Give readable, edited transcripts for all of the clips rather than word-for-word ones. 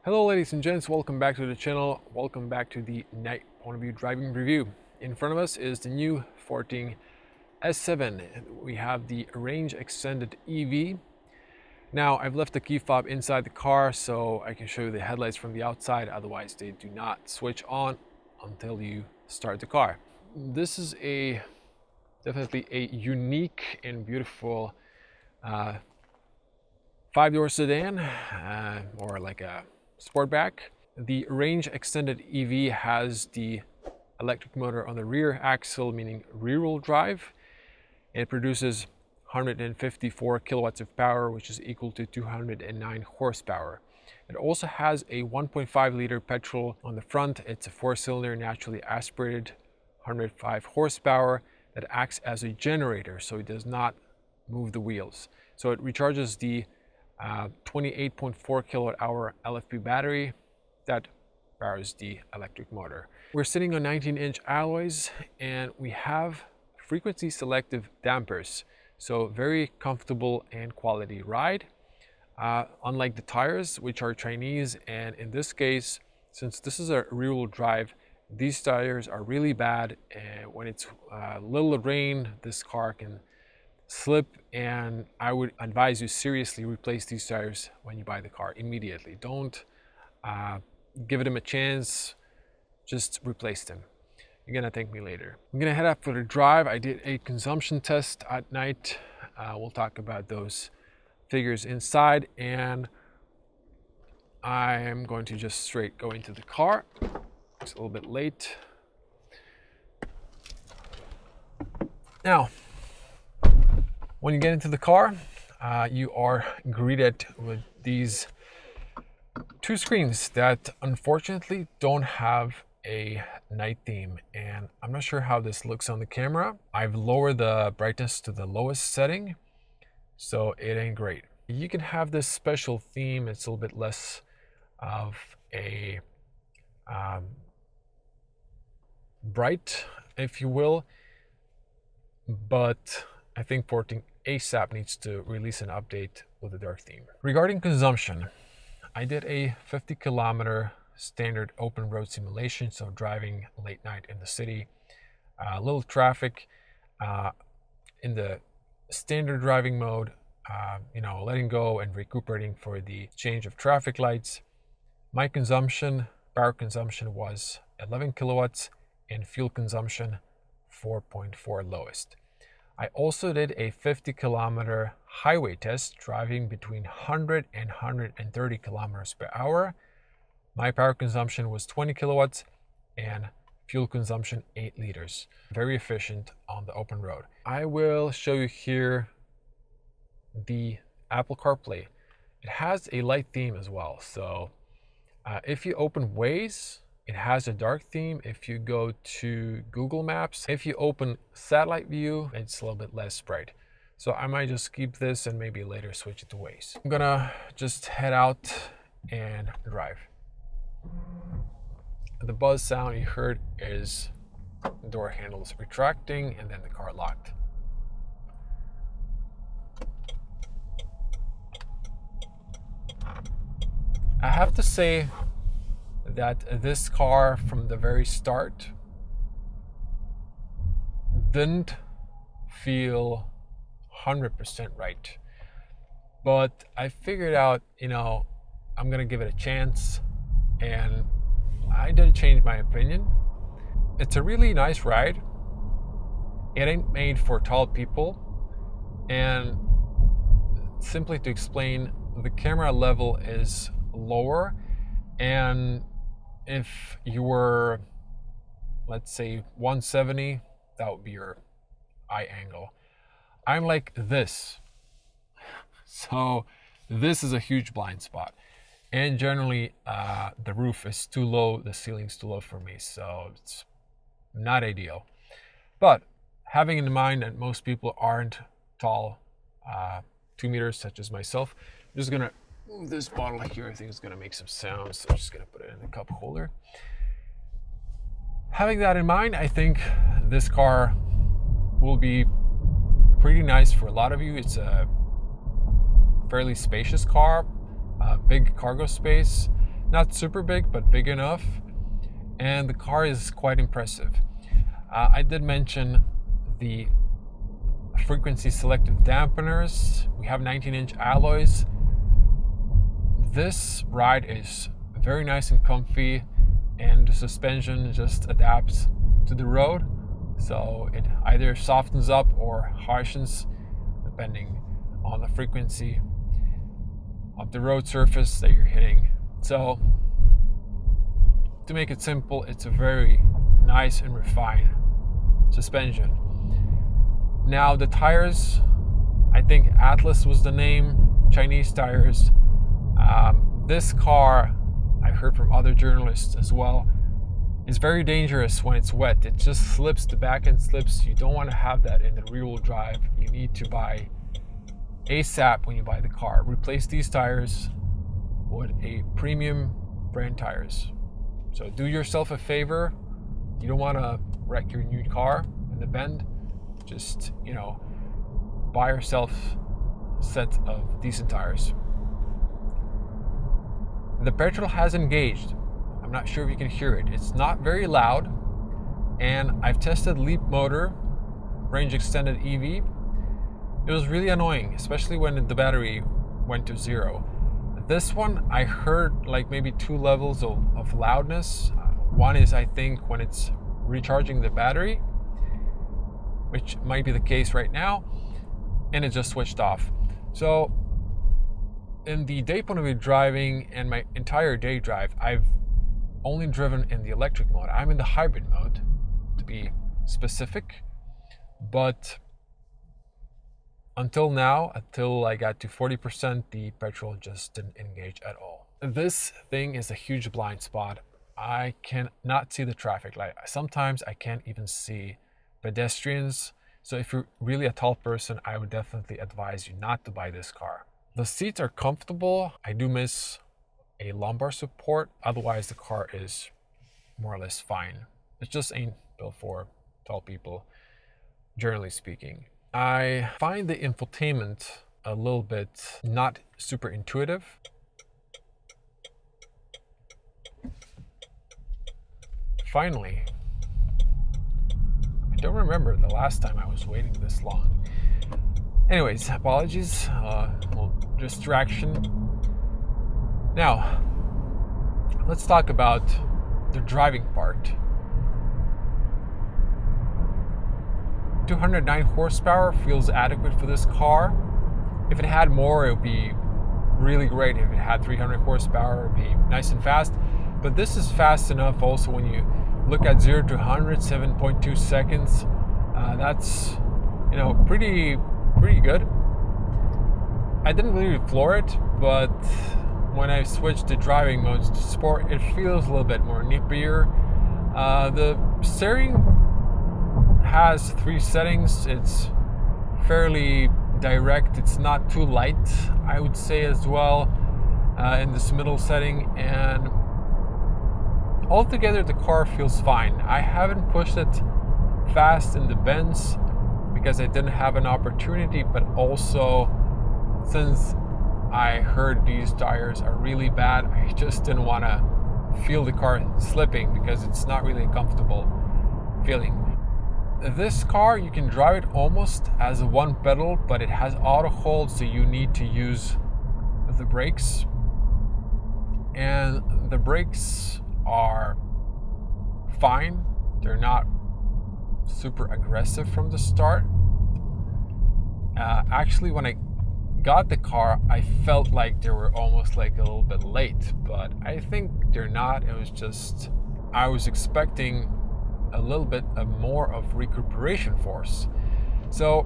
Hello ladies and gents, welcome back to the channel. Welcome back to the night point of view driving review. In front of us is the new Forthing S7. We have the range extended EV. Now I've left the key fob inside the car so I can show you the headlights from the outside, otherwise they do not switch on until you start the car. This is definitely a unique and beautiful 5-door sedan, or like a Sportback. The range extended EV has the electric motor on the rear axle, meaning rear-wheel drive. It produces 154 kilowatts of power, which is equal to 209 horsepower. It also has a 1.5 liter petrol on the front. It's a 4-cylinder naturally aspirated, 105 horsepower that acts as a generator, so it does not move the wheels. So it recharges the 28.4 kilowatt hour LFP battery that powers the electric motor. We're sitting on 19-inch alloys and we have frequency selective dampers, so very comfortable and quality ride, unlike the tires, which are Chinese. And in this case, since this is a rear-wheel drive, these tires are really bad, and when it's little rain, this car can slip, and I would advise you seriously replace these tires when you buy the car immediately. Don't give them a chance, just replace them. You're gonna thank me later. I'm gonna head up for the drive. I did a consumption test at night. We'll talk about those figures inside, and I'm going to just straight go into the car. It's a little bit late. Now, when you get into the car, you are greeted with these two screens that unfortunately don't have a night theme, and I'm not sure how this looks on the camera. I've lowered the brightness to the lowest setting, so it ain't great. You can have this special theme. It's a little bit less of a bright, if you will, but I think Forthing ASAP needs to release an update with a dark theme. Regarding consumption, I did a 50-kilometer standard open road simulation, so driving late night in the city, little traffic, in the standard driving mode, letting go and recuperating for the change of traffic lights. My power consumption was 11 kilowatts and fuel consumption 4.4 lowest. I also did a 50-kilometer highway test, driving between 100 and 130 kilometers per hour. My power consumption was 20 kilowatts and fuel consumption 8 liters. Very efficient on the open road. I will show you here the Apple CarPlay. It has a light theme as well. So if you open Waze, it has a dark theme. If you go to Google Maps, if you open satellite view, it's a little bit less bright. So I might just keep this and maybe later switch it to Waze. I'm gonna just head out and drive. The buzz sound you heard is the door handles retracting and then the car locked. I have to say that this car from the very start didn't feel 100% right, but I figured out, I'm gonna give it a chance, and I did change my opinion. It's a really nice ride. It ain't made for tall people, and simply to explain, the camera level is lower, and if you were, let's say, 170, that would be your eye angle. I'm like this, so this is a huge blind spot, and generally the roof is too low, the ceiling's too low for me, so it's not ideal. But having in mind that most people aren't tall, 2 meters, such as myself, I'm just gonna move this bottle here. I think it's gonna make some sounds, so I'm just gonna put it in the cup holder. Having that in mind, I think this car will be pretty nice for a lot of you. It's a fairly spacious car, big cargo space. Not super big, but big enough. And the car is quite impressive. I did mention the frequency selective dampeners. We have 19-inch alloys. This ride is very nice and comfy, and the suspension just adapts to the road. So it either softens up or harshens depending on the frequency of the road surface that you're hitting. So to make it simple, it's a very nice and refined suspension. Now the tires, I think Atlas was the name, Chinese tires. This car, I heard from other journalists as well, is very dangerous when it's wet. It just slips, the back end slips. You don't want to have that in the rear-wheel drive. You need to buy ASAP when you buy the car. Replace these tires with a premium brand tires. So do yourself a favor. You don't want to wreck your new car in the bend. Just, buy yourself a set of decent tires. The petrol has engaged. I'm not sure if you can hear it. It's not very loud. And I've tested Leap motor, range extended EV. It was really annoying, especially when the battery went to 0. This one, I heard like maybe 2 levels of loudness. One is, I think, when it's recharging the battery, which might be the case right now, and it just switched off. So in the day point of view driving and my entire day drive, I've only driven in the electric mode. I'm in the hybrid mode, to be specific, but until now, until I got to 40%, the petrol just didn't engage at all. This thing is a huge blind spot. I cannot see the traffic light. Sometimes I can't even see pedestrians. So if you're really a tall person, I would definitely advise you not to buy this car. The seats are comfortable. I do miss a lumbar support. Otherwise, the car is more or less fine. It just ain't built for tall people, generally speaking. I find the infotainment a little bit not super intuitive. Finally, I don't remember the last time I was waiting this long. Anyways, apologies, little distraction. Now, let's talk about the driving part. 209 horsepower feels adequate for this car. If it had more, it would be really great. If it had 300 horsepower, it would be nice and fast. But this is fast enough also when you look at 0 to 100, 7.2 seconds. That's, pretty good. I didn't really floor it, but when I switched the driving modes to sport, it feels a little bit more nippier. The steering has 3 settings. It's fairly direct. It's not too light, I would say, as well, in this middle setting. And altogether, the car feels fine. I haven't pushed it fast in the bends because I didn't have an opportunity, but also since I heard these tires are really bad, I just didn't want to feel the car slipping because it's not really a comfortable feeling. This car, you can drive it almost as a one pedal, but it has auto hold, so you need to use the brakes. And the brakes are fine. They're not super aggressive from the start. Actually, when I got the car, I felt like they were almost like a little bit late, but I think they're not. It was just, I was expecting a little bit more of recuperation force. So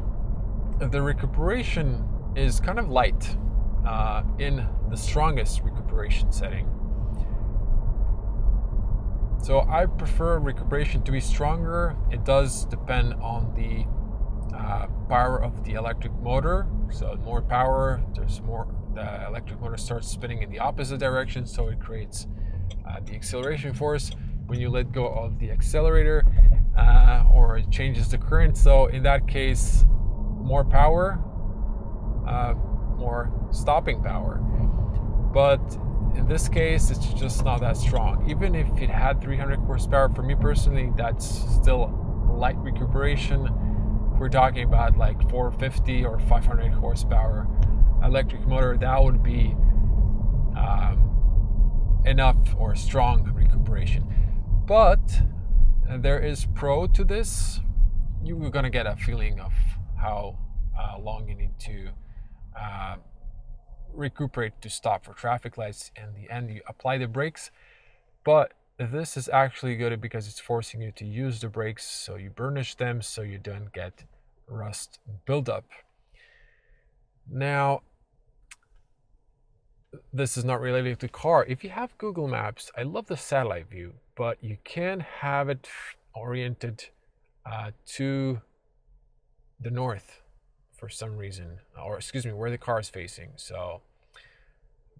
the recuperation is kind of light in the strongest recuperation setting. So I prefer recuperation to be stronger. It does depend on the power of the electric motor. So more power, the electric motor starts spinning in the opposite direction, so it creates the acceleration force when you let go of the accelerator, or it changes the current. So in that case, more power, more stopping power. But in this case, it's just not that strong. Even if it had 300 horsepower, for me personally, that's still light recuperation. If we're talking about like 450 or 500 horsepower electric motor, that would be enough or strong recuperation. But there is pro to this. You're gonna get a feeling of how long you need to recuperate to stop for traffic lights. In the end, you apply the brakes, but this is actually good because it's forcing you to use the brakes, so you burnish them so you don't get rust buildup. Now, this is not related to the car. If you have Google Maps, I love the satellite view, but you can have it oriented to the north for some reason, or excuse me, where the car is facing. So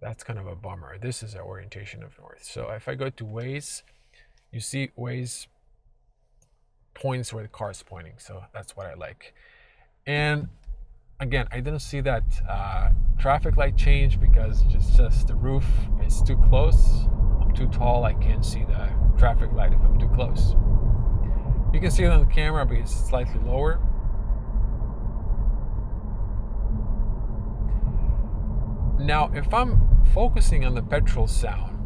that's kind of a bummer. This is our orientation of north. So if I go to Waze, you see Waze points where the car is pointing. So that's what I like. And again, I didn't see that traffic light change because just the roof is too close. I'm too tall, I can't see the traffic light if I'm too close. You can see it on the camera because it's slightly lower. Now, if I'm focusing on the petrol sound,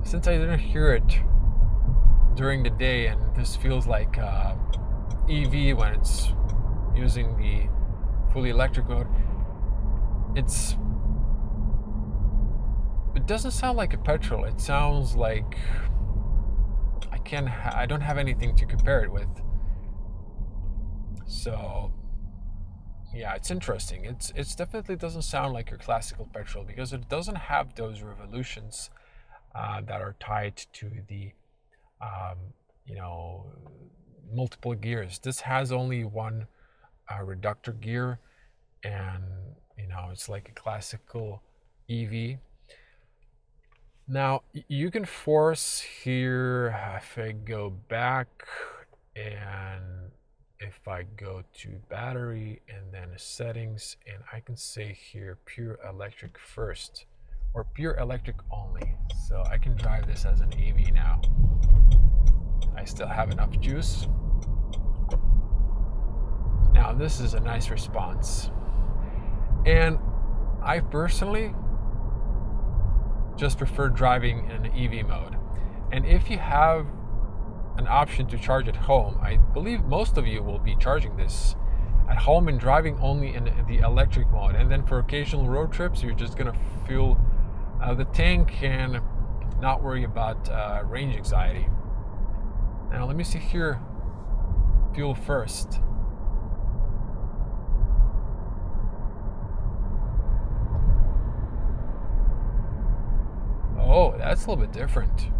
since I didn't hear it during the day, and this feels like EV when it's using the fully electric mode, it doesn't sound like a petrol. It sounds like I don't have anything to compare it with. So yeah, it's interesting. It's definitely doesn't sound like your classical petrol because it doesn't have those revolutions that are tied to the multiple gears. This has only one reductor gear, and it's like a classical EV. Now you can force here. If I go back and if I go to battery and then settings, and I can say here pure electric first or pure electric only. So I can drive this as an EV now. I still have enough juice. Now this is a nice response. And I personally just prefer driving in EV mode. And if you have an option to charge at home, I believe most of you will be charging this at home and driving only in the electric mode. And then for occasional road trips, you're just gonna fuel the tank and not worry about range anxiety. Now let me see here, fuel first. Oh, that's a little bit different.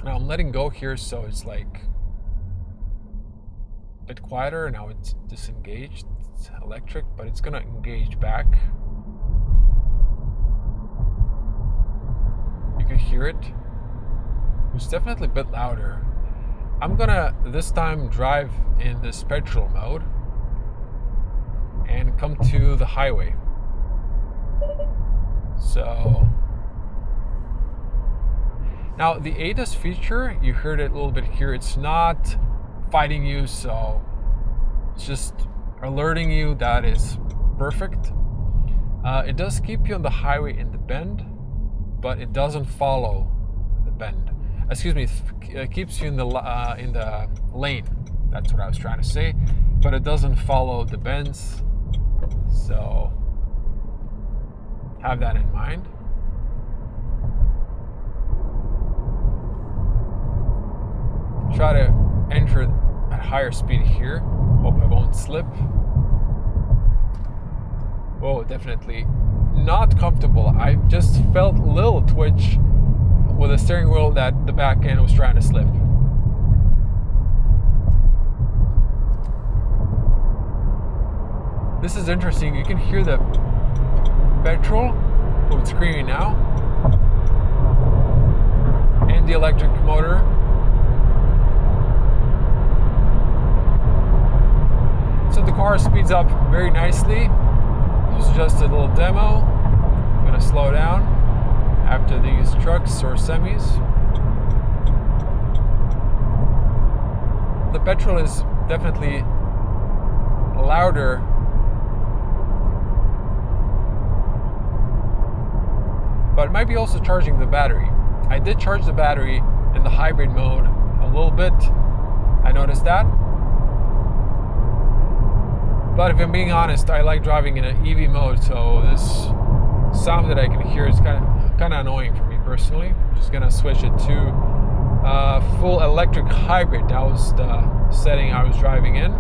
Now I'm letting go here, so it's like a bit quieter. Now it's disengaged. It's electric, but it's gonna engage back. You can hear it. It's definitely a bit louder. I'm gonna this time drive in this petrol mode and come to the highway. So now the ADAS feature, you heard it a little bit here, it's not fighting you, so it's just alerting you. That is perfect. It does keep you on the highway in the bend, but it doesn't follow the bend. Excuse me, it keeps you in the lane. That's what I was trying to say, but it doesn't follow the bends. So have that in mind. Try to enter at higher speed here. Hope I won't slip. Oh, definitely not comfortable. I just felt a little twitch with the steering wheel that the back end was trying to slip. This is interesting. You can hear the petrol, oh, it's screaming now, and the electric motor. So the car speeds up very nicely. This is just a little demo. I'm gonna slow down after these trucks or semis. The petrol is definitely louder. But it might be also charging the battery. I did charge the battery in the hybrid mode a little bit. I noticed that. But if I'm being honest, I like driving in an EV mode, so this sound that I can hear is kind of annoying for me personally. I'm just gonna switch it to full electric hybrid. That was the setting I was driving in.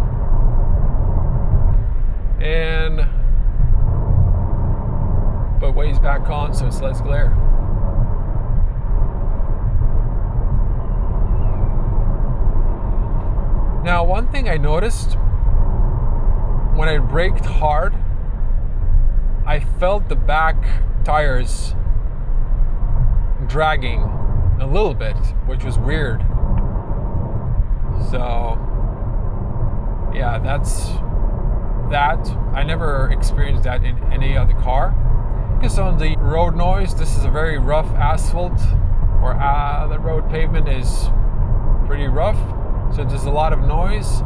And but waves back on, so it's less glare. Now, one thing I noticed when I braked hard, I felt the back tires dragging a little bit, which was weird. So, yeah, that's that. I never experienced that in any other car. Focus on the road noise. This is a very rough asphalt, or the road pavement is pretty rough, so there's a lot of noise.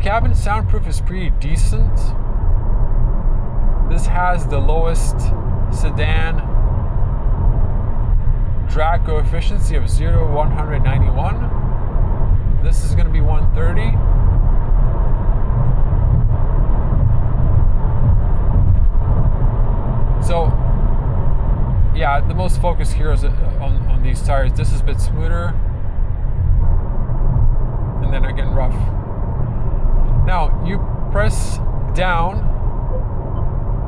Cabin soundproof is pretty decent. This has the lowest sedan drag coefficient of 0 to 191. This is going to be 130. So, yeah, the most focus here is on these tires. This is a bit smoother, and then again rough. Now, you press down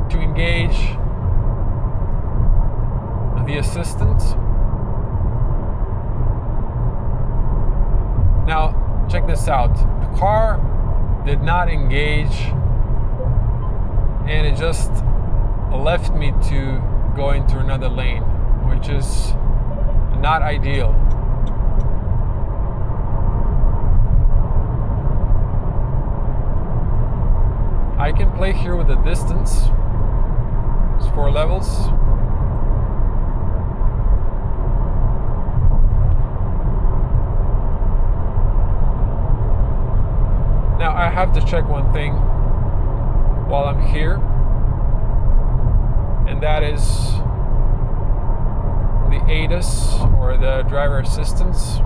to engage the assistant. Now, check this out. The car did not engage, and it just left me to go into another lane, which is not ideal. I can play here with the distance. It's 4 levels. Now I have to check one thing while I'm here, and that is the ADAS, or the driver assistance.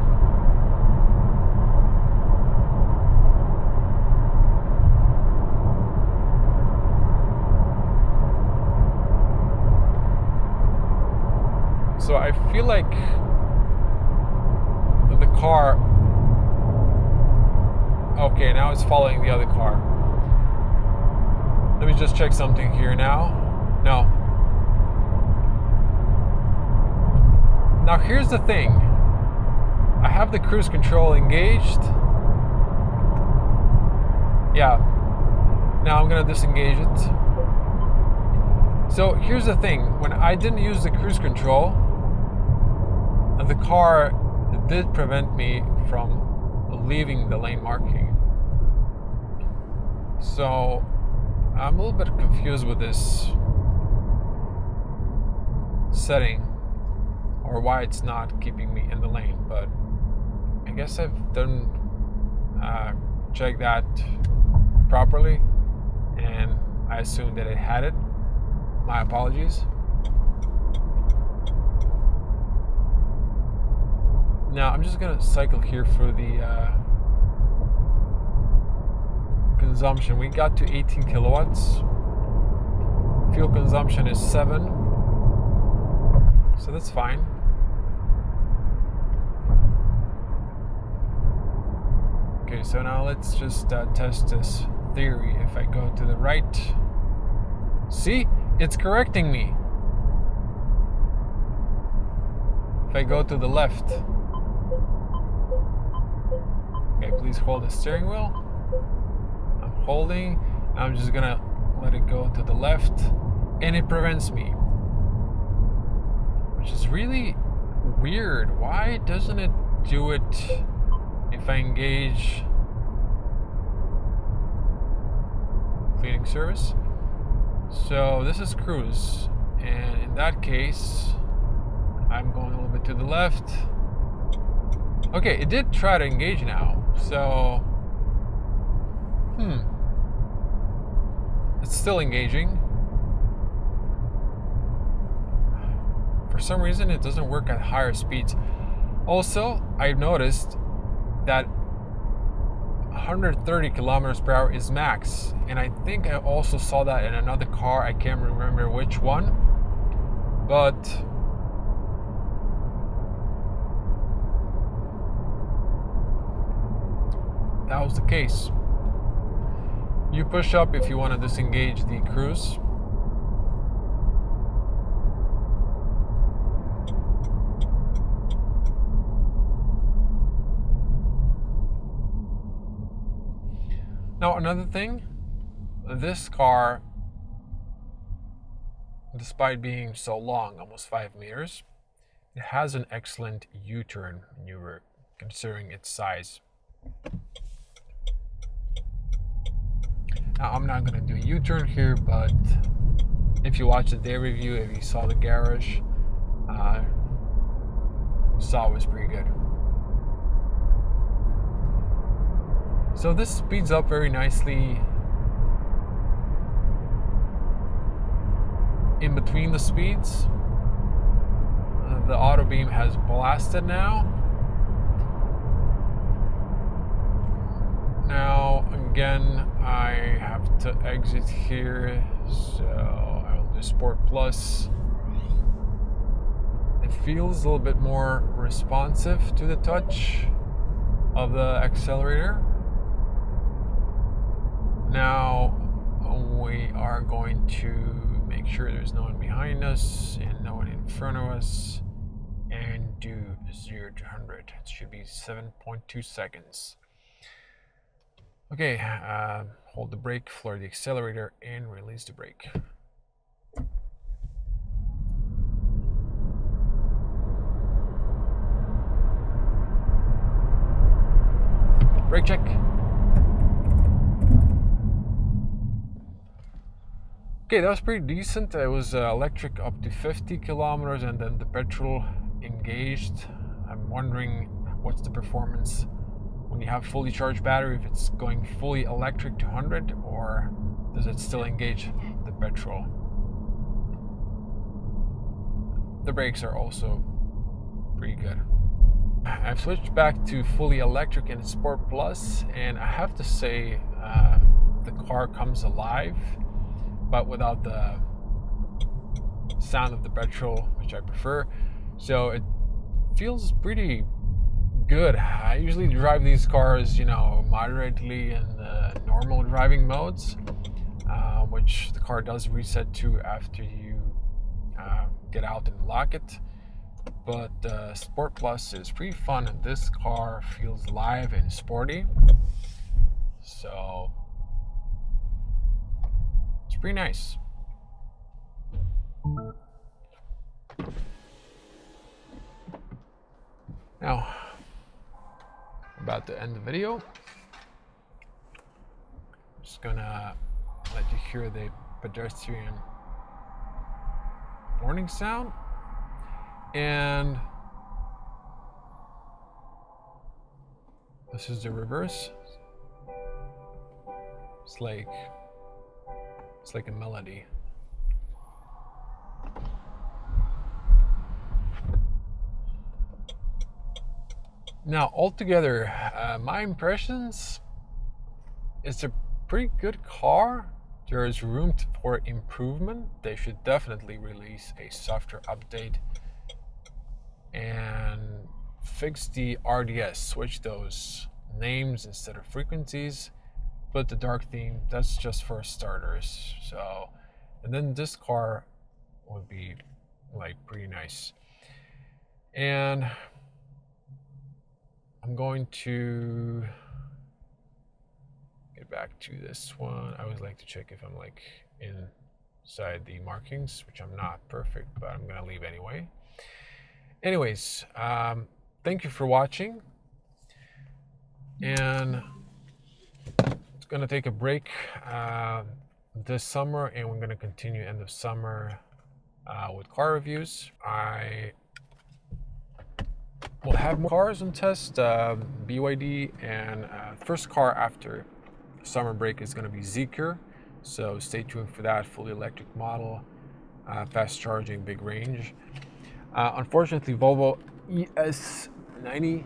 So I feel like the car, okay, now it's following the other car. Let me just check something here now. No. Now here's the thing. I have the cruise control engaged. Yeah. Now I'm gonna disengage it. So here's the thing. When I didn't use the cruise control, the car did prevent me from leaving the lane marking. So I'm a little bit confused with this setting, or why it's not keeping me in the lane, but I guess I've done check that properly, and I assumed that it had it. My apologies. Now I'm just gonna cycle here for the consumption. We got to 18 kilowatts. Fuel consumption is 7, so that's fine. Okay, so now let's just test this theory. If I go to the right, see, it's correcting me. If I go to the left, okay, please hold the steering wheel. I'm holding. I'm just gonna let it go to the left, and it prevents me, which is really weird. Why doesn't it do it if I engage cleaning service? So this is cruise. And in that case, I'm going a little bit to the left. Okay, it did try to engage now, so it's still engaging. For some reason, it doesn't work at higher speeds. Also, I've noticed that 130 kilometers per hour is max, and I think I also saw that in another car. I can't remember which one, but that was the case. You push up if you want to disengage the cruise. Now, another thing, this car, despite being so long, almost 5 meters, it has an excellent U-turn maneuver considering its size. Now, I'm not going to do a U-turn here, but if you watched the day review, if you saw the garage, you saw it was pretty good. So this speeds up very nicely in between the speeds. The auto beam has blasted now. Now, again, I have to exit here, so I will do Sport Plus. It feels a little bit more responsive to the touch of the accelerator. Now, we are going to make sure there's no one behind us and no one in front of us, and do 0 to 100. It should be 7.2 seconds. Okay, hold the brake, floor the accelerator, and release the brake. Brake check. Okay, that was pretty decent. It was electric up to 50 kilometers, and then the petrol engaged. I'm wondering what's the performance when you have fully charged battery, if it's going fully electric to 100, or does it still engage the petrol? The brakes are also pretty good. I've switched back to fully electric in Sport Plus, and I have to say the car comes alive, but without the sound of the petrol, which I prefer. So it feels pretty good. I usually drive these cars, moderately in the normal driving modes, which the car does reset to after you get out and lock it. But Sport Plus is pretty fun, and this car feels live and sporty. So it's pretty nice. Now, I'm about to end the video. I'm just gonna let you hear the pedestrian warning sound. And this is the reverse. It's like a melody. Now, altogether, my impressions, it's a pretty good car. There is room for improvement. They should definitely release a software update and fix the RDS, switch those names instead of frequencies. But the dark theme, that's just for starters. So, and then this car would be like pretty nice. And I'm going to get back to this one. I always like to check if I'm like inside the markings, which I'm not perfect, but I'm gonna leave anyway. Anyways, thank you for watching, and it's gonna take a break this summer, and we're gonna continue end of summer with car reviews. I will have more cars on test, BYD, and first car after summer break is going to be Zeekr. So stay tuned for that fully electric model, fast charging, big range. Unfortunately, Volvo ES90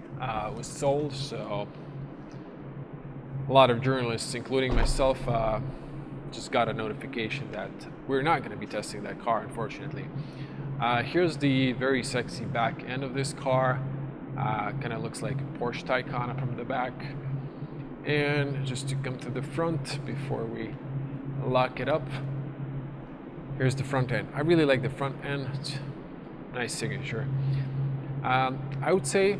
was sold, so a lot of journalists, including myself, just got a notification that we're not going to be testing that car, unfortunately. Here's the very sexy back end of this car. Kind of looks like a Porsche Taycan from the back. And just to come to the front before we lock it up, here's the front end. I really like the front end. It's a nice signature. I would say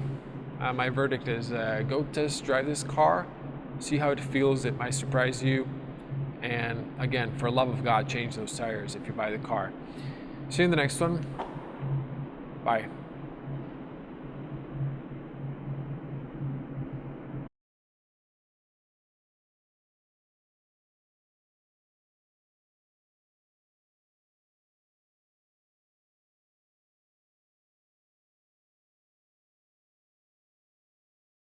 my verdict is go test drive this car, see how it feels. It might surprise you. And again, for love of God, change those tires if you buy the car. See you in the next one. Bye.